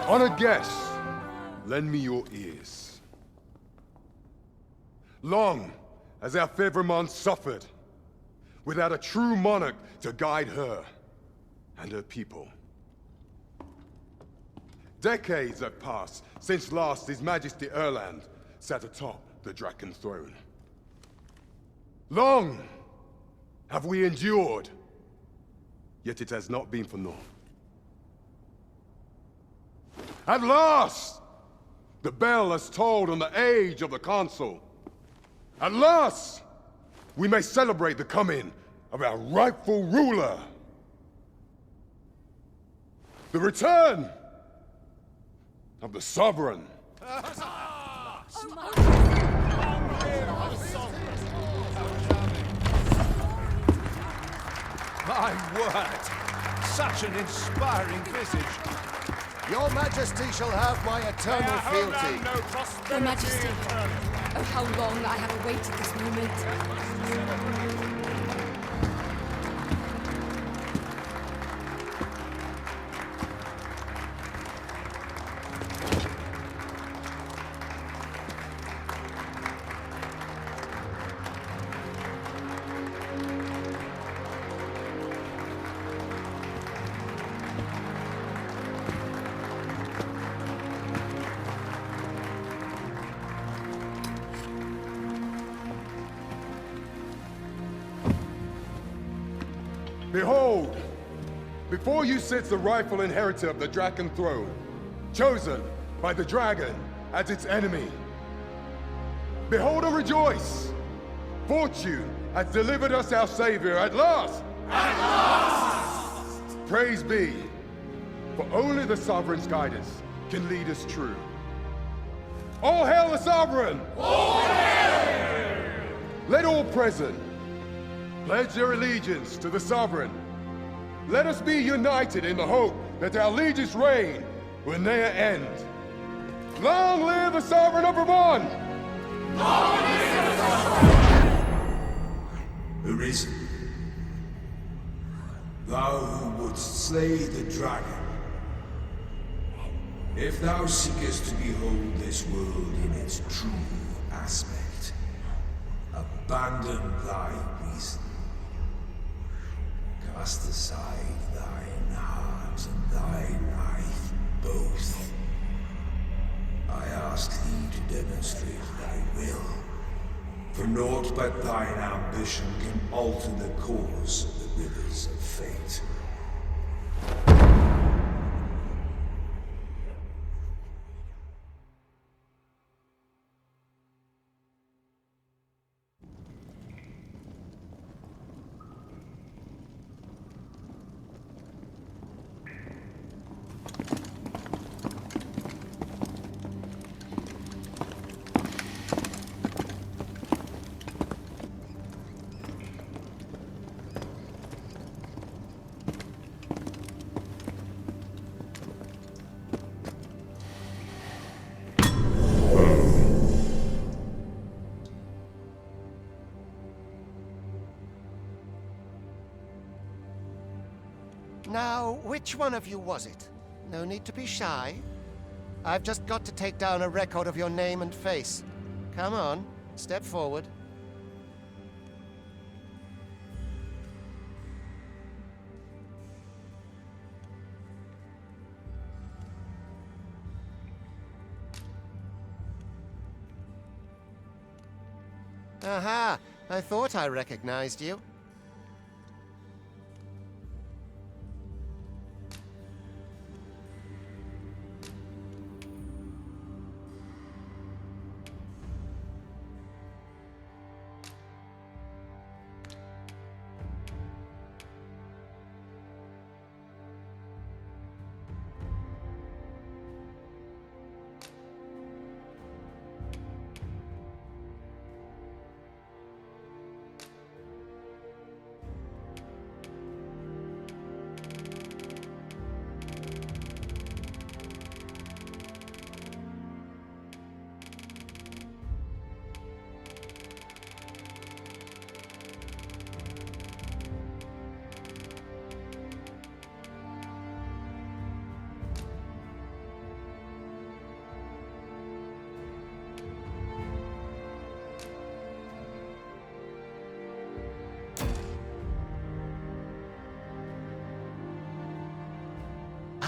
Honored guests, lend me your ears. Long has our Fevrimond suffered, without a true monarch to guide her and her people. Decades have passed since last His Majesty Erland sat atop the Draken throne. Long have we endured, yet it has not been for naught. At last, the bell has tolled on the age of the Council. At last, we may celebrate the coming of our rightful ruler. The return of the Sovereign. My word! Such an inspiring visage. Your Majesty shall have my eternal fealty. Your Majesty, oh how long I have awaited this moment. Behold, before you sits the rightful inheritor of the Draken throne, chosen by the dragon as its enemy. Behold and rejoice! Fortune has delivered us our savior at last! At last! Praise be, for only the Sovereign's guidance can lead us true. All hail the Sovereign! All hail! Let all present pledge their allegiance to the Sovereign. Let us be united in the hope that our liege's reign will ne'er end. Long live the Sovereign of Vermont! Long live the Sovereign! Arisen, thou who wouldst slay the dragon, if thou seekest to behold this world in its true aspect, abandon thy reason. Cast aside thine heart and thy life both. I ask thee to demonstrate thy will, for naught but thine ambition can alter the course of the rivers of fate. Now, which one of you was it? No need to be shy. I've just got to take down a record of your name and face. Come on, step forward. Aha! I thought I recognized you.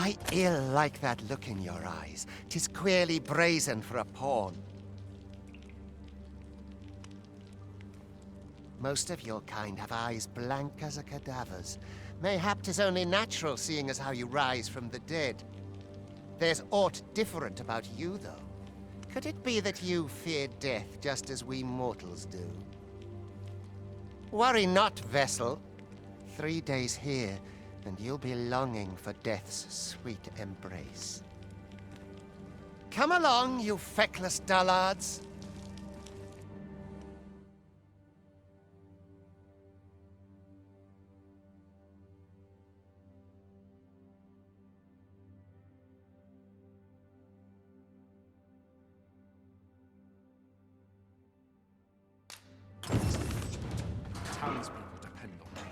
I ill like that look in your eyes. 'Tis queerly brazen for a pawn. Most of your kind have eyes blank as a cadaver's. Mayhap 'tis only natural, seeing as how you rise from the dead. There's aught different about you, though. Could it be that you fear death just as we mortals do? Worry not, vessel. 3 days here, and you'll be longing for death's sweet embrace. Come along, you feckless dullards. Townspeople depend on me.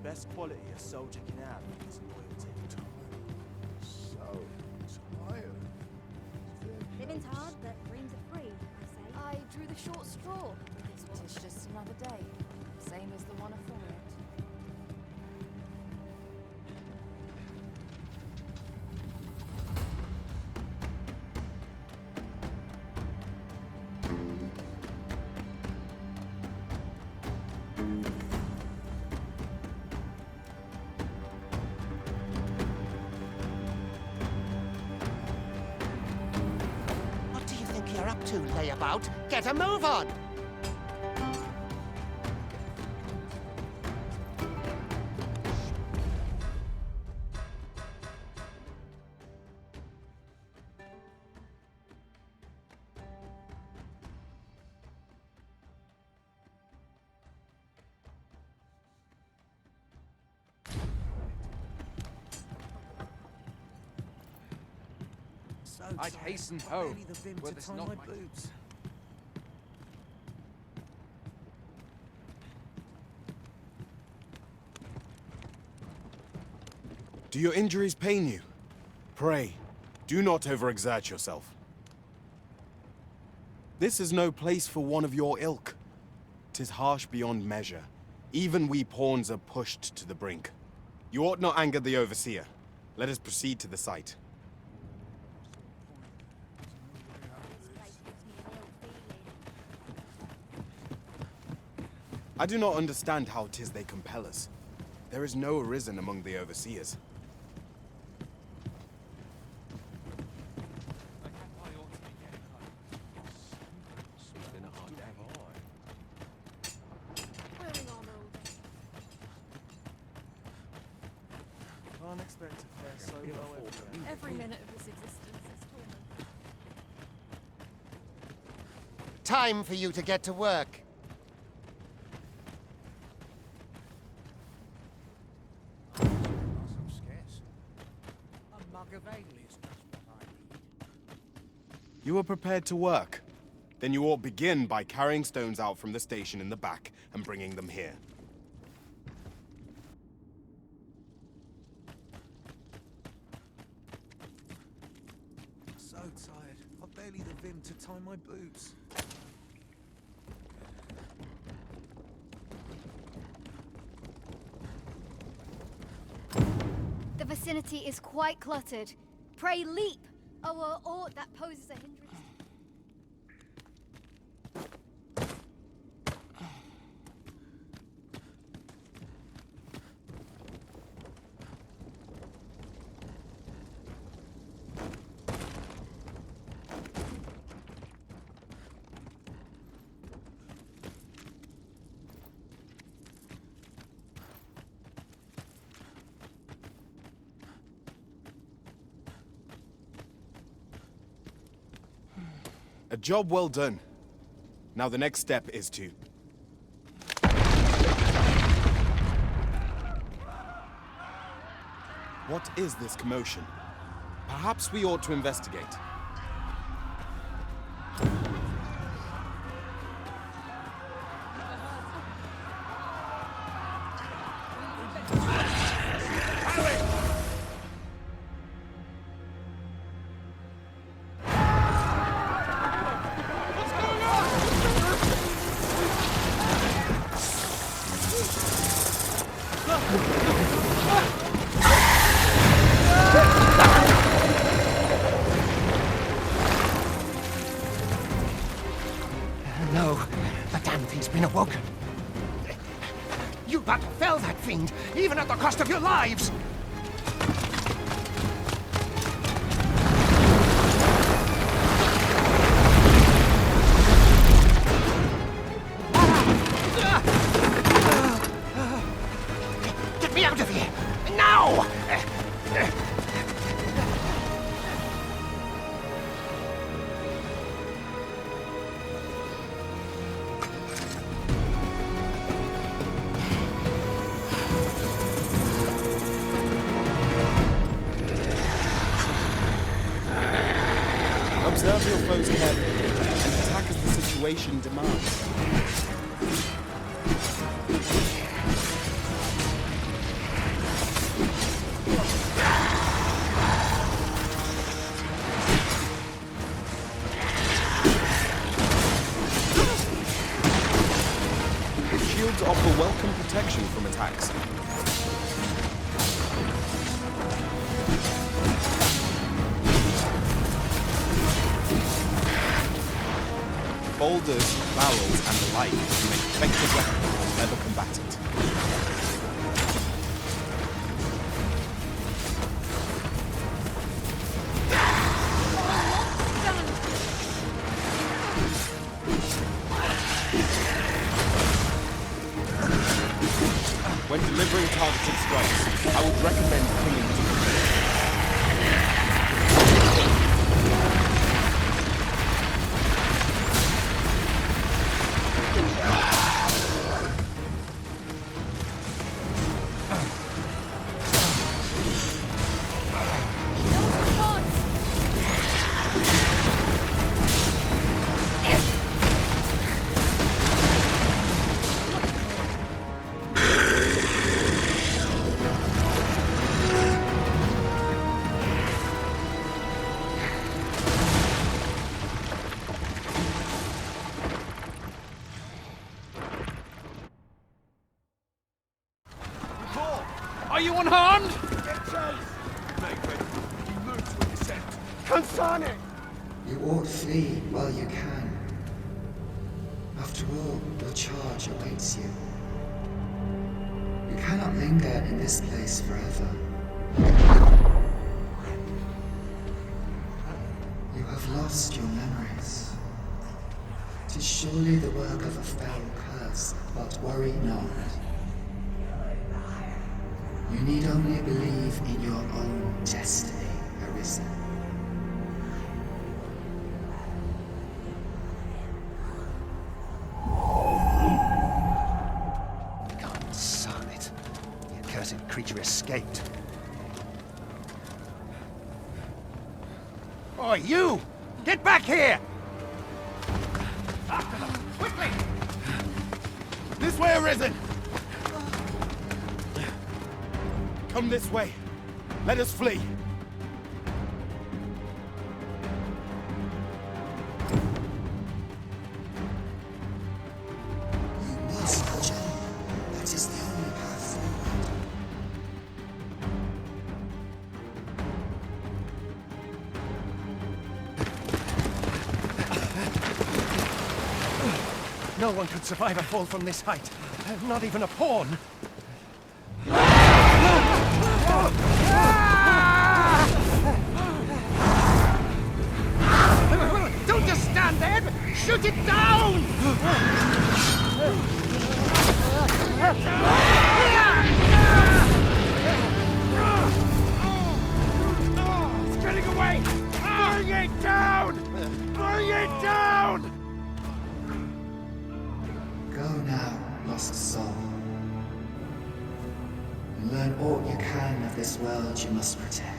The best quality a soldier can have is loyalty. So tired. Living's hard, but dreams are free, I say. I drew the short straw. This was just another day, same as the one afore it. What do you think you're up to, layabout? Get a move on! So I'd tired, hasten I home, barely the vim were to this tie not my my- boots. Do your injuries pain you? Pray, do not overexert yourself. This is no place for one of your ilk. 'Tis harsh beyond measure. Even we pawns are pushed to the brink. You ought not anger the overseer. Let us proceed to the site. This place gives me an ill feeling. I do not understand how 'tis they compel us. There is no arisen among the overseers. It's been a hard day. Wearing armor all day. Can't expect to fare so well every day. Every minute of this existence is torment. Time for you to get to work. I'm scarce. A mug of ale is just what I need. You are prepared to work. Then you ought begin by carrying stones out from the station in the back and bringing them here. So tired, I've barely the vim to tie my boots. The vicinity is quite cluttered. Pray leap, or aught that poses a hindrance. A job well done. Now the next step is to... What is this commotion? Perhaps we ought to investigate. No, the damn thing's been awoken. You but fell that fiend, even at the cost of your lives! Get me out of here! Now! Observe your foes carefully and attack as the situation demands. Shields offer welcome protection from attacks. Boulders, barrels, and the like can make effective weapons for clever combatant. When delivering targeted strikes, I would recommend clinging to the Are you unharmed? Get chase! Make ready. You move to a descent. Consane! You ought flee while you can. After all, your charge awaits you. You cannot linger in this place forever. You have lost your memories. 'Tis surely the work of a fell curse, but worry not. You need only believe in your own destiny, Arisen. Consign it. The accursed creature escaped. Oi, you! Get back here! After them! Quickly! This way, Arisen! Come this way. Let us flee. You must jump. That is the only path forward. No one could survive a fall from this height. Not even a pawn. Don't just stand there! Shoot it down! It's getting away! Bring it down! Bring it down! Go now, lost soul. Your kind of this world you must protect.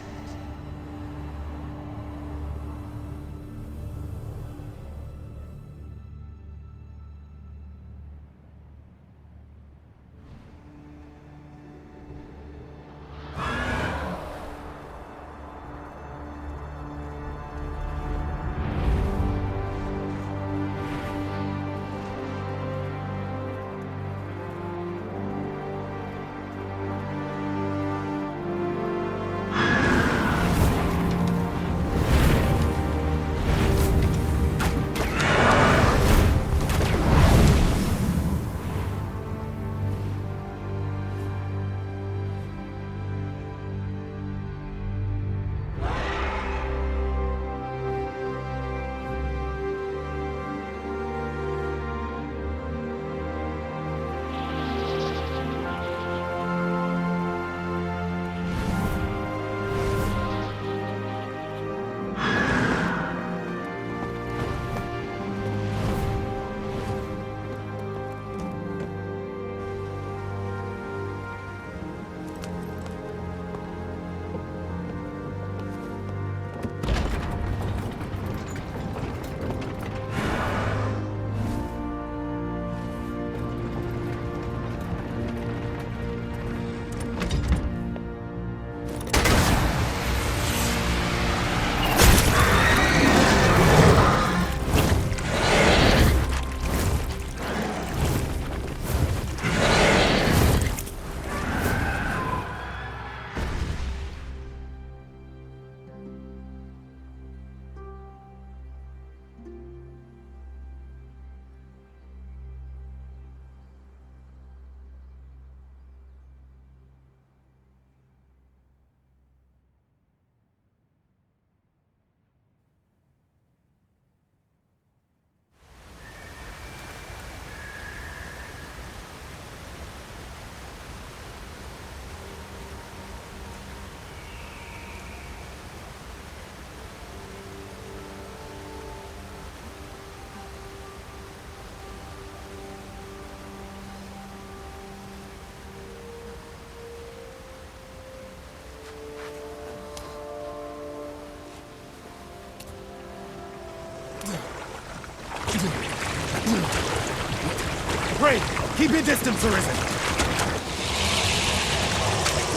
Pray, keep your distance, Arisen.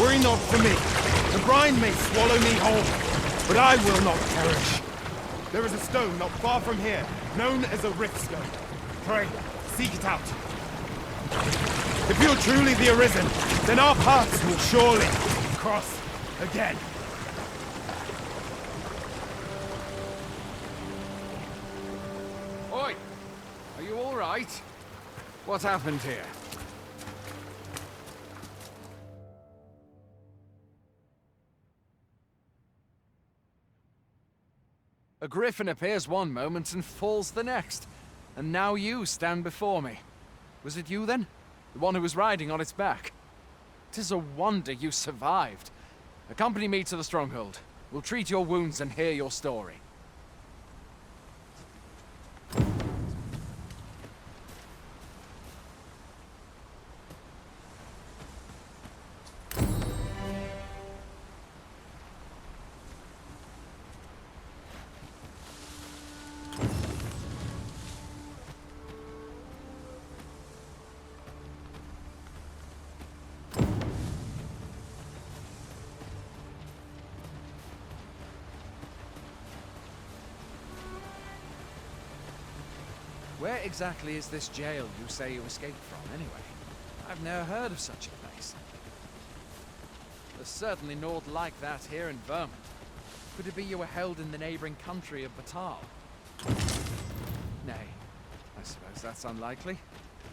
Worry not for me. The brine may swallow me whole, but I will not perish. There is a stone not far from here, known as a Rift Stone. Pray, seek it out. If you're truly the Arisen, then our paths will surely cross again. Oi! Are you all right? What happened here? A griffin appears one moment and falls the next. And now you stand before me. Was it you then? The one who was riding on its back? 'Tis a wonder you survived. Accompany me to the stronghold. We'll treat your wounds and hear your story. Where exactly is this jail you say you escaped from, anyway? I've never heard of such a place. There's certainly naught like that here in Vermont. Could it be you were held in the neighboring country of Battahl? Nay, I suppose that's unlikely.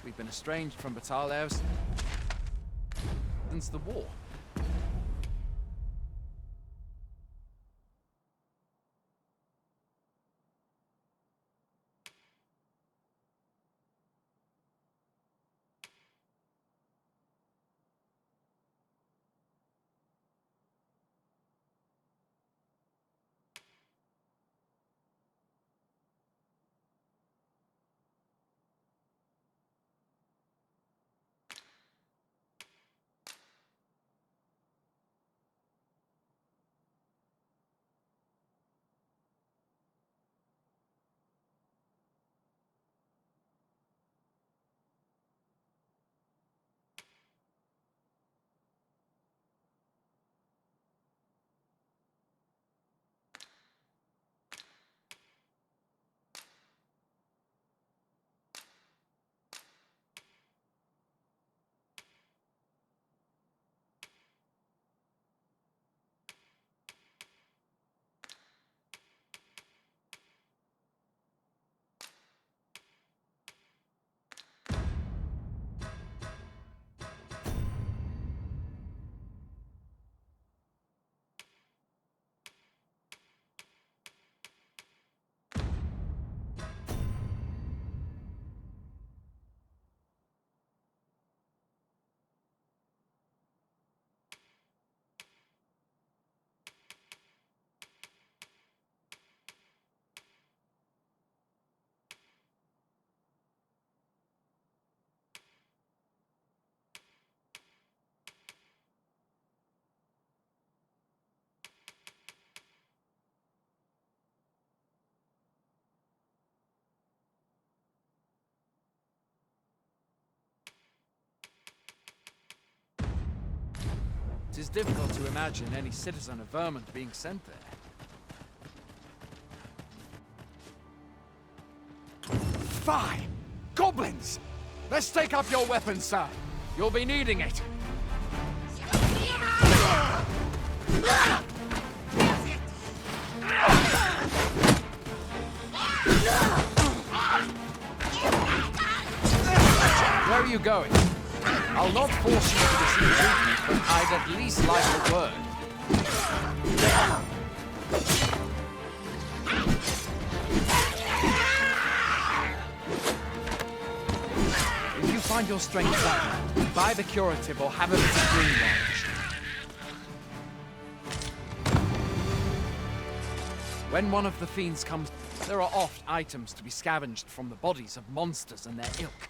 We've been estranged from Battahl ever since the war. It is difficult to imagine any citizen of Vermont being sent there. Fie! Goblins! Let's take up your weapons, sir. You'll be needing it. Where are you going? I'll not force you to receive treatment, but I'd at least like a word. If you find your strength down, buy the curative or have a bit of green orange. When one of the fiends comes, there are oft items to be scavenged from the bodies of monsters and their ilk.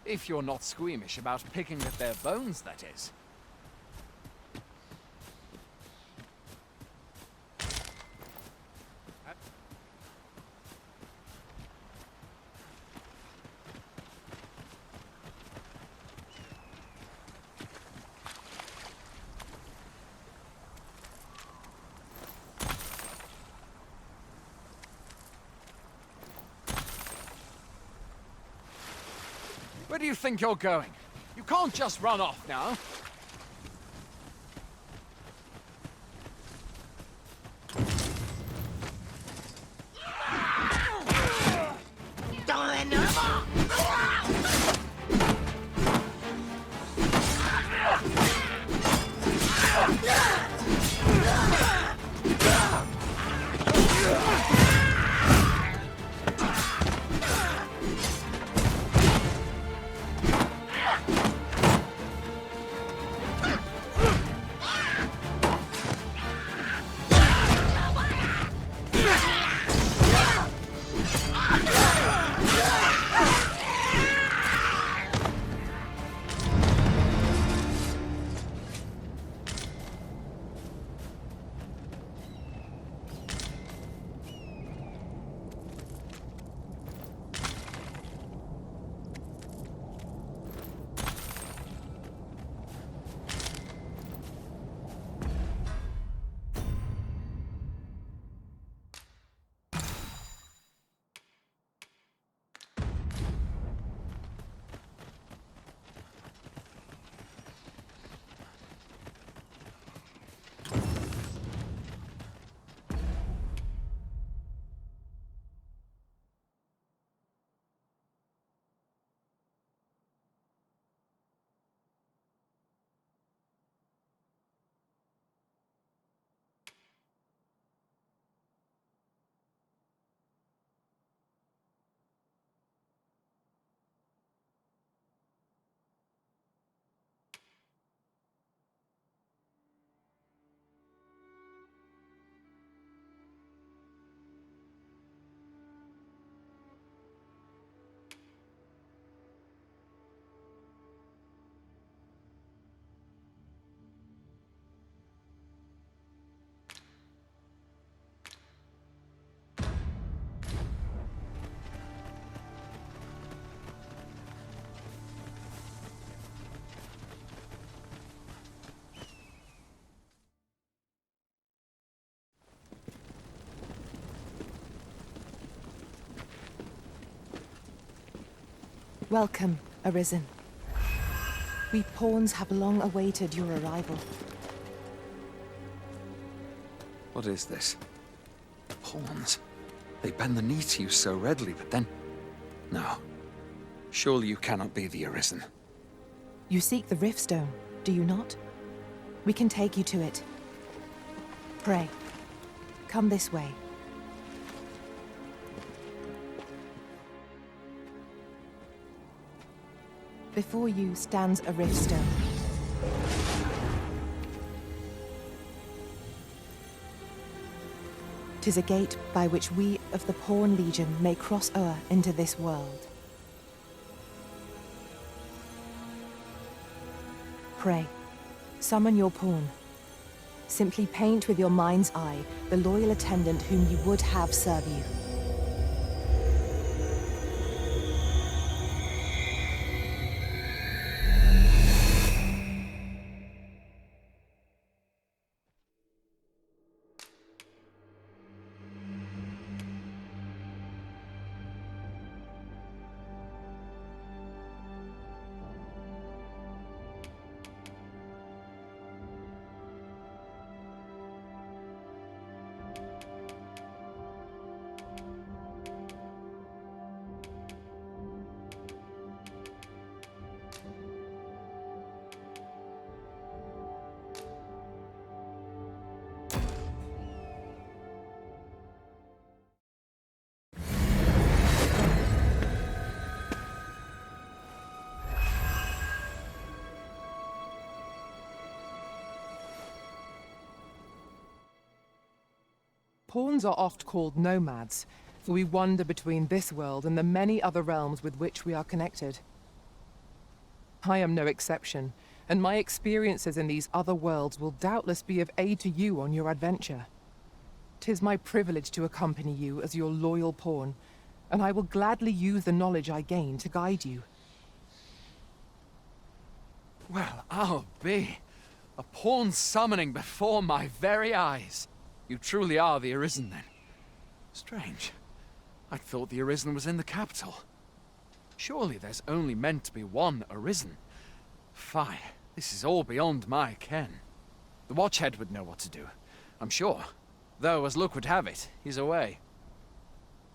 If you're not squeamish about picking at their bones, that is. Where do you think you're going? You can't just run off now. Welcome, Arisen. We pawns have long awaited your arrival. What is this? Pawns? They bend the knee to you so readily, but then... No. Surely you cannot be the Arisen. You seek the Riftstone, do you not? We can take you to it. Pray, come this way. Before you stands a Riftstone. "'Tis a gate by which we of the Pawn Legion may cross o'er into this world. Pray, summon your pawn. Simply paint with your mind's eye the loyal attendant whom you would have serve you. pawns are oft called nomads, for we wander between this world and the many other realms with which we are connected. I am no exception, and my experiences in these other worlds will doubtless be of aid to you on your adventure. 'Tis my privilege to accompany you as your loyal pawn, and I will gladly use the knowledge I gain to guide you. Well, I'll be. A pawn summoning before my very eyes. You truly are the Arisen, then. Strange. I'd thought the Arisen was in the capital. Surely there's only meant to be one Arisen. Fie, this is all beyond my ken. The Watchhead would know what to do, I'm sure. Though, as luck would have it, he's away.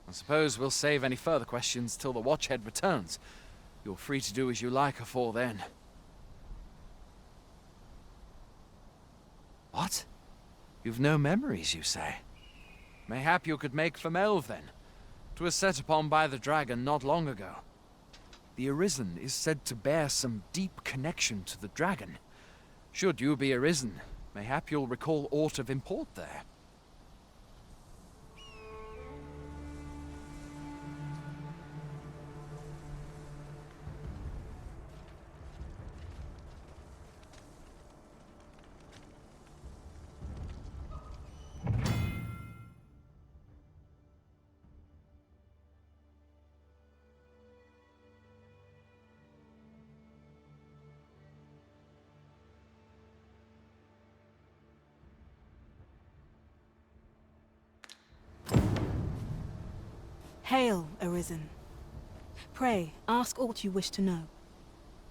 I suppose we'll save any further questions till the Watchhead returns. You're free to do as you like afore then. What? You've no memories, you say? Mayhap you could make for Melve, then. 'Twas set upon by the dragon not long ago. The Arisen is said to bear some deep connection to the dragon. Should you be Arisen, mayhap you'll recall aught of import there. Hail, Arisen. Pray, ask aught you wish to know.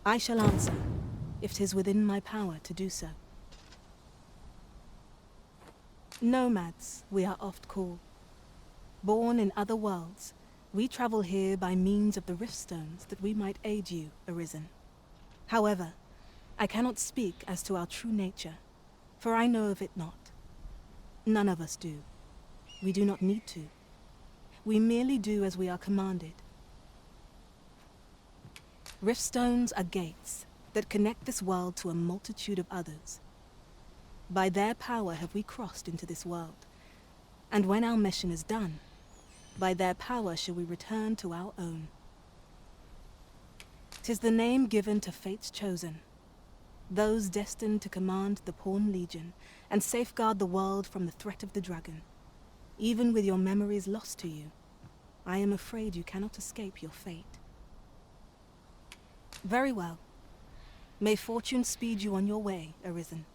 I shall answer, if 'tis within my power to do so. Nomads, we are oft called. Born in other worlds, we travel here by means of the Riftstones that we might aid you, Arisen. However, I cannot speak as to our true nature, for I know of it not. None of us do. We do not need to. We merely do as we are commanded. Riftstones are gates that connect this world to a multitude of others. By their power have we crossed into this world, and when our mission is done, by their power shall we return to our own. 'Tis the name given to fate's chosen, those destined to command the Pawn Legion and safeguard the world from the threat of the dragon. Even with your memories lost to you, I am afraid you cannot escape your fate. Very well. May fortune speed you on your way, Arisen.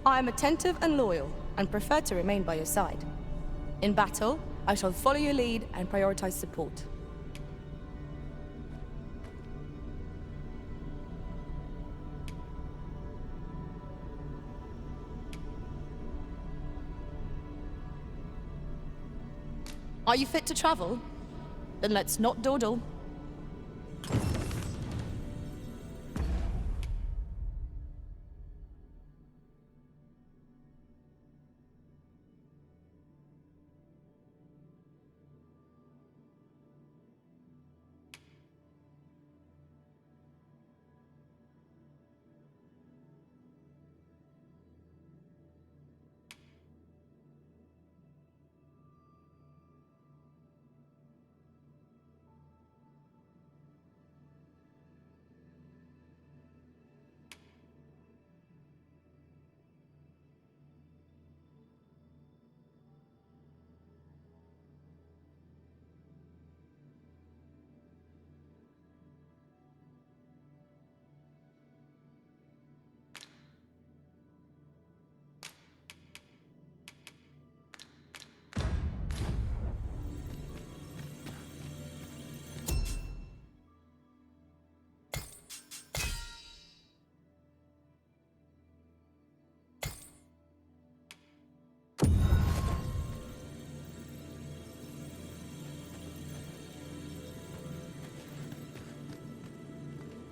I am attentive and loyal, and prefer to remain by your side. In battle, I shall follow your lead and prioritize support. Are you fit to travel? Then let's not dawdle.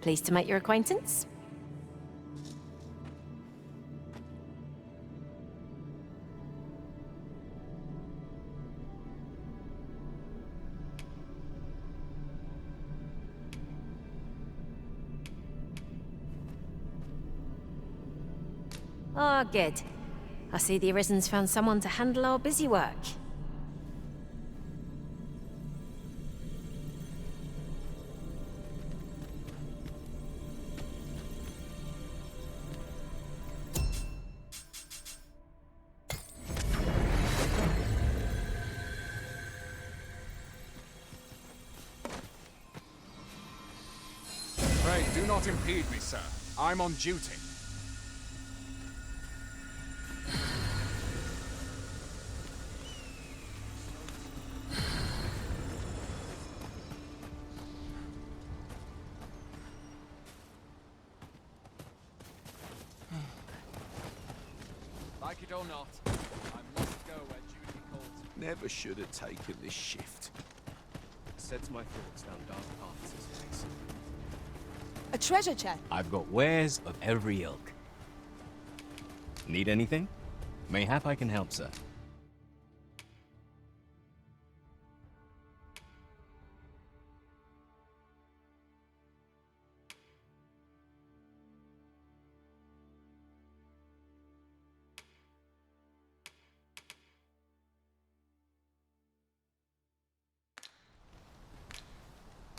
Pleased to make your acquaintance. Oh, good. I see the Arisen's found someone to handle our busy work. Pray, do not impede me, sir. I'm on duty. Like it or not, I must go where duty calls. Never should have taken this shift. Sets my thoughts down dark paths as ways. A treasure chest. I've got wares of every ilk. Need anything? Mayhap I can help, sir.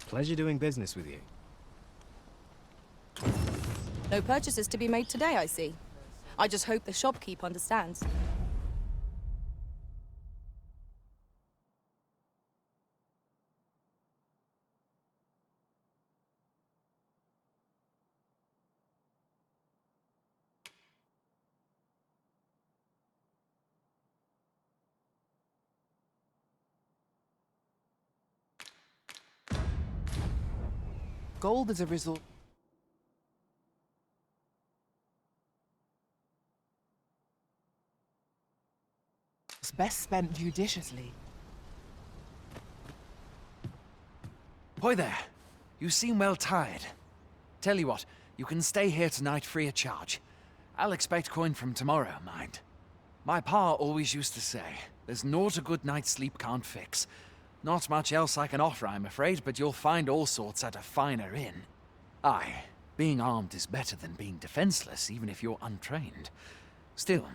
Pleasure doing business with you. No purchases to be made today, I see. I just hope the shopkeep understands. Gold is a result. It's best spent judiciously. Boy there, you seem well tired. Tell you what, you can stay here tonight free of charge. I'll expect coin from tomorrow, mind. My pa always used to say, there's naught a good night's sleep can't fix. Not much else I can offer, I'm afraid, but you'll find all sorts at a finer inn. Aye, being armed is better than being defenseless, even if you're untrained. Still,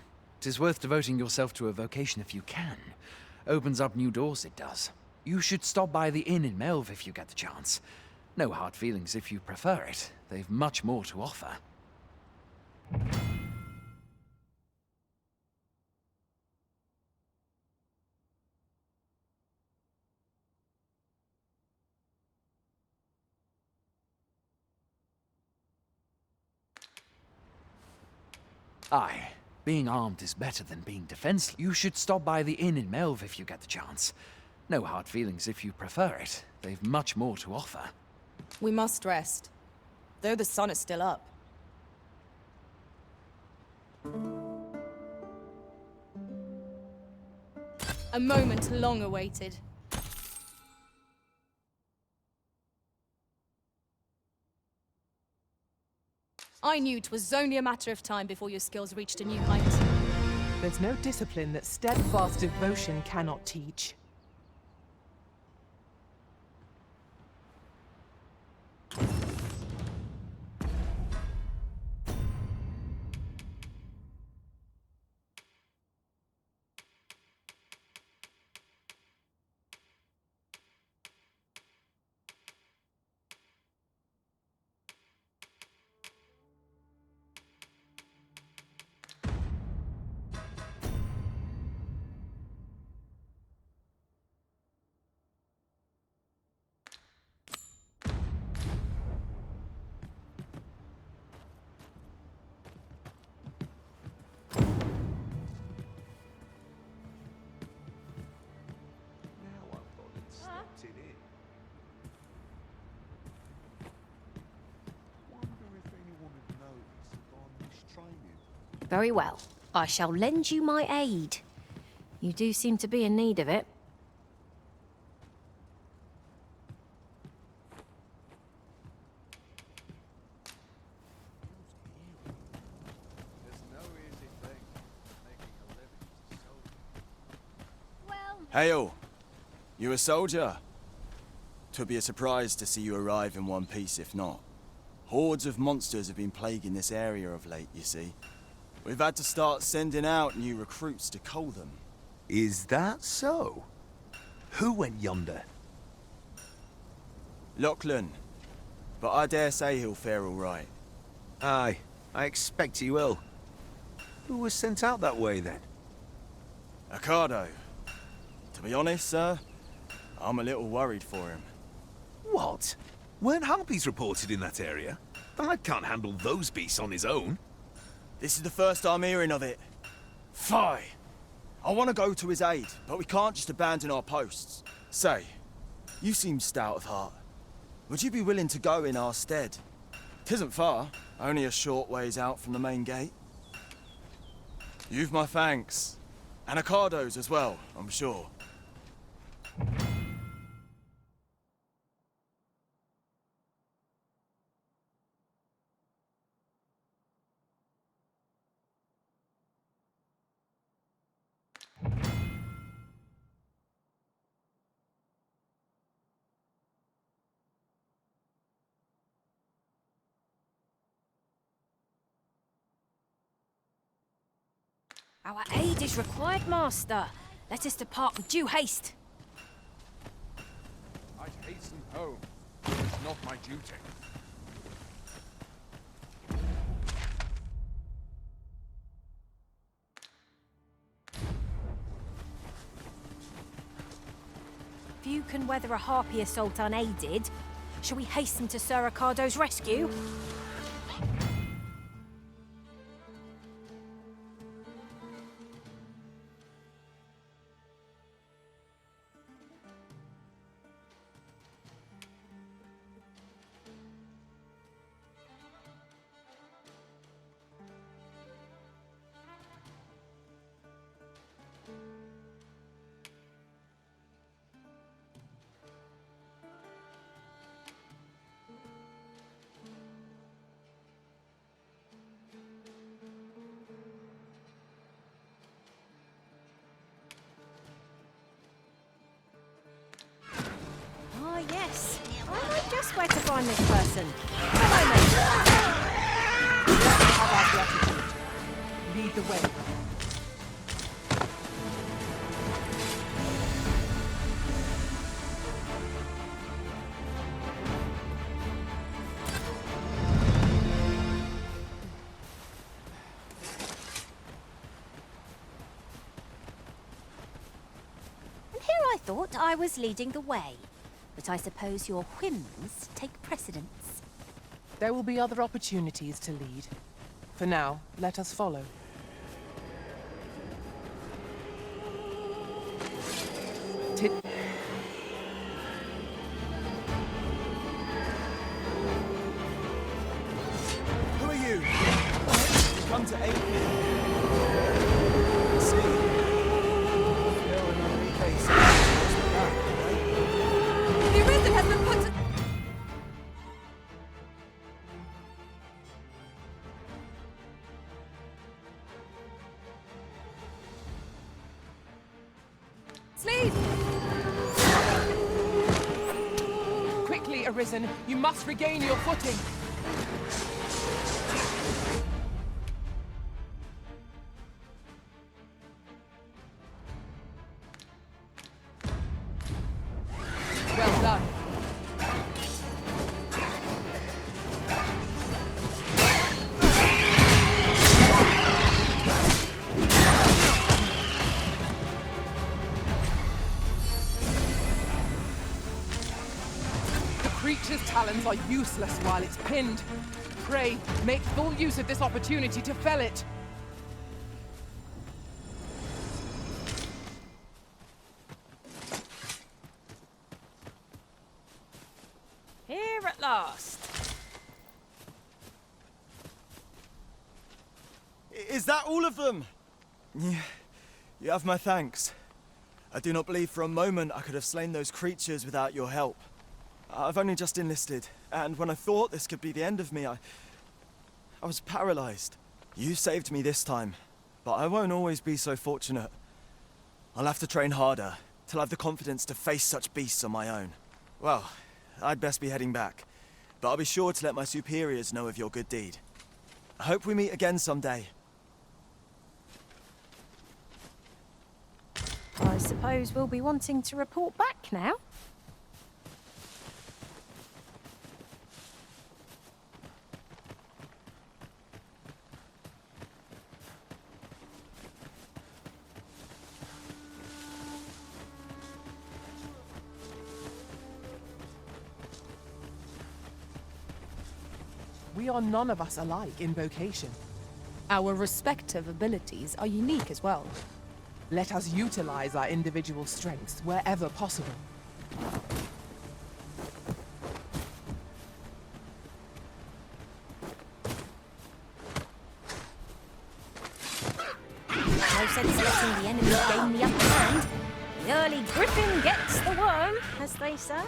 'tis worth devoting yourself to a vocation if you can. Opens up new doors, it does. You should stop by the inn in Melve if you get the chance. No hard feelings if you prefer it. They've much more to offer. Aye, Being armed is better than being defenseless. You should stop by the inn in Melve if you get the chance. No hard feelings if you prefer it. They've much more to offer. We must rest, though the sun is still up. A moment long awaited. I knew 'twas only a matter of time before your skills reached a new height. There's no discipline that steadfast devotion cannot teach. Very well. I shall lend you my aid. You do seem to be in need of it. Hail! You a soldier? 'Twould be a surprise to see you arrive in one piece if not. Hordes of monsters have been plaguing this area of late, you see. We've had to start sending out new recruits to cull them. Is that so? Who went yonder? Lachlan. But I dare say he'll fare all right. Aye, I expect he will. Who was sent out that way, then? Ocado. To be honest, sir, I'm a little worried for him. What? Weren't harpies reported in that area? The lad can't handle those beasts on his own. This is the first I'm hearing of it. Fie! I want to go to his aid, but we can't just abandon our posts. Say, you seem stout of heart. Would you be willing to go in our stead? 'Tisn't far, only a short ways out from the main gate. You've my thanks. And Ocado's as well, I'm sure. Our aid is required, Master. Let us depart with due haste. I'd hasten home. It's not my duty. Few can weather a harpy assault unaided. Shall we hasten to Sir Ocado's rescue? Yes. I know just where to find this person. Follow me. Have our gratitude. Lead the way. And here I thought I was leading the way. But I suppose your whims take precedence. There will be other opportunities to lead. For now, let us follow. come to aid me. See? Still another case. The Arisen has been put to... Sleeve! Quickly, Arisen, you must regain your footing. Well done. The creature's talons are useless while it's pinned. Pray, make full use of this opportunity to fell it. Here at last. Is that all of them? Yeah, you have my thanks. I do not believe for a moment I could have slain those creatures without your help. I've only just enlisted, and when I thought this could be the end of me, I was paralyzed. You saved me this time, but I won't always be so fortunate. I'll have to train harder, till I've the confidence to face such beasts on my own. Well, I'd best be heading back, but I'll be sure to let my superiors know of your good deed. I hope we meet again someday. I suppose we'll be wanting to report back now. We are none of us alike in vocation. Our respective abilities are unique as well. Let us utilize our individual strengths wherever possible. No sense letting the enemy gain the upper hand. The early griffin gets the worm, as they say.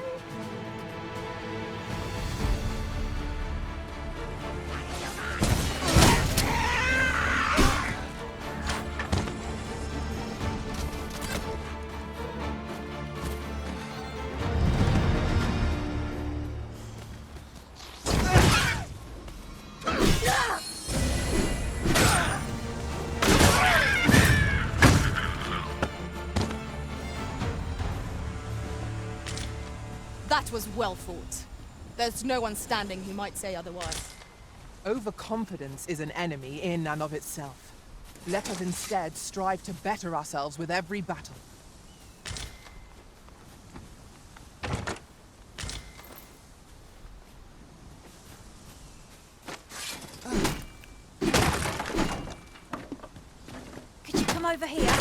That was well fought. There's no one standing who might say otherwise. Overconfidence is an enemy in and of itself. Let us instead strive to better ourselves with every battle. Could you come over here?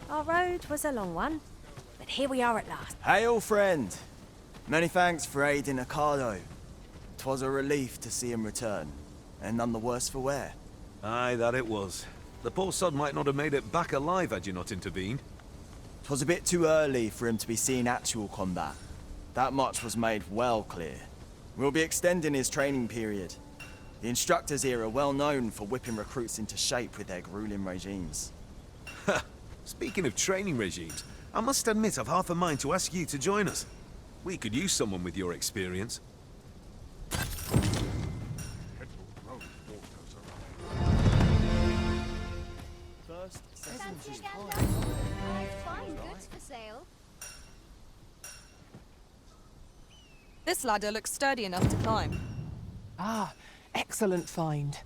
Our road was a long one, but here we are at last. Hail, friend! Many thanks for aiding Ocado. 'Twas a relief to see him return, and none the worse for wear. Aye, that it was. The poor sod might not have made it back alive had you not intervened. 'Twas a bit too early for him to be seeing actual combat. That much was made well clear. We'll be extending his training period. The instructors here are well known for whipping recruits into shape with their grueling regimes. Speaking of training regimes, I must admit I've half a mind to ask you to join us. We could use someone with your experience. Fancy again, I've fine goods for sale. This ladder looks sturdy enough to climb. Ah, excellent find.